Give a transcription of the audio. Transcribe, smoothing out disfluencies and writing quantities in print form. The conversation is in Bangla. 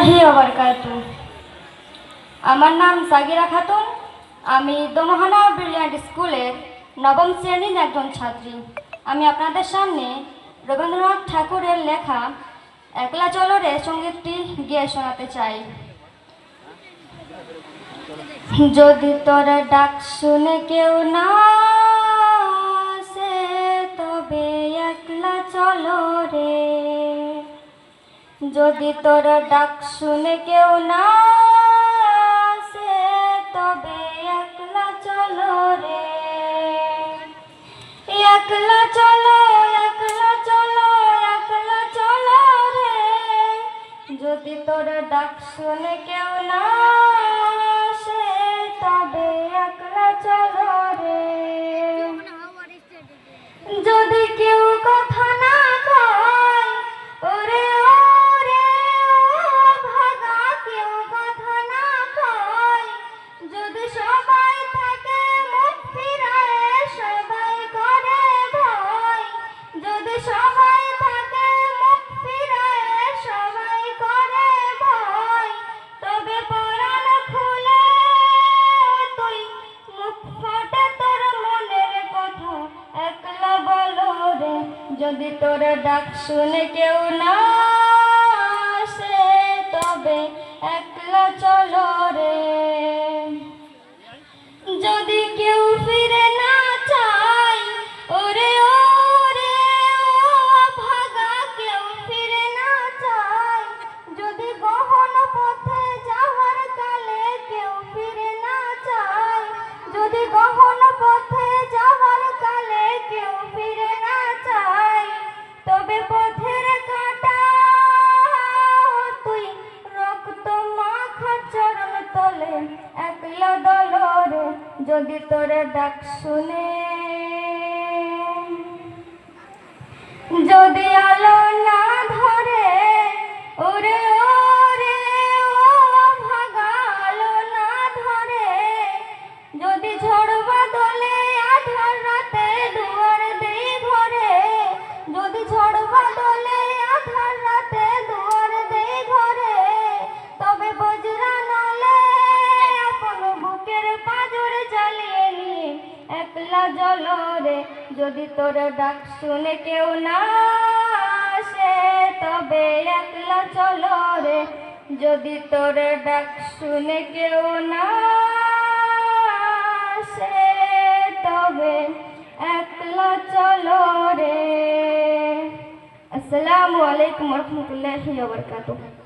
রহমতুল্লাহি ওয়া বারাকাতুহু। আমার নাম সাগিরা খাতুন। আমি দোমহানা ব্রিলিয়ান্ট স্কুলের নবম শ্রেণীর একজন ছাত্রী। আমি আপনাদের সামনে রবীন্দ্রনাথ ঠাকুরের লেখা একলা চলো রে সঙ্গীতটি গেয়ে শোনাতে চাই। যদি তোর ডাক শুনে কেউ না আসে, তবে একলা চলো রে। যদি তোর ডাক শুনে কেউ না আসে, তবে একলা চলো রে। একলা চলো, একলা চলো, একলা চলো রে। যদি তোর ডাক শুনে কেউ না আসে, তবে একলা চলো রে। যদি কেউ কথা না কয়, ওরে ওরে ও ভাগা, কেউ কথা না কয়। যদি সবাই থাকে মুখ ফিরায়ে, সবাই করে ভয়। যদি সবাই থাকে মুখ ফিরায়ে, সবাই করে ভয়। তবে পরাণ খুলে তুই মুখ ফোটে তোর মনের কথা একলা বলো রে। যদি তোর ডাক শুনে কেউ না আসে, তবে একলা চলো রে। যদি কেউ ফিরে না চায়, ওরে ওরে ও ভাগা, কেউ ফিরে না চায়। যদি গহন পথে যাওয়ার কালে কেউ ফিরে না চায়। যদি গহন পথে যাওয়ার কালে কেউ ফিরে না চায়, তবে পথের কাঁটা তুই রক্ত মাখা চরণ তলে একলা দলো রে। যদি তোর ডাক শুনে, যদি আলো না ধরে, ওরে ওরে ও ভাগা, আলো না ধরে। যদি ঝড় বাদলে আধার রাতে দুয়ার দেই ঘরে। যদি ঝড় বাদলে আধার রাতে দুয়ার দেই ঘরে, তবে বজরা নলে আপন বুকের পাঁজর জ্বালিয়ে নিয়ে একলা জ্বলো রে। যদি তোর ডাক শুনে কেউ না আসে, তবে একলা চলো রে। যদি তোর ডাক শুনে কেউ না আসে, তবে একলা চলো রে। আসসালামু আলাইকুম ওয়া রাহমাতুল্লাহি ওয়া বারাকাতুহু।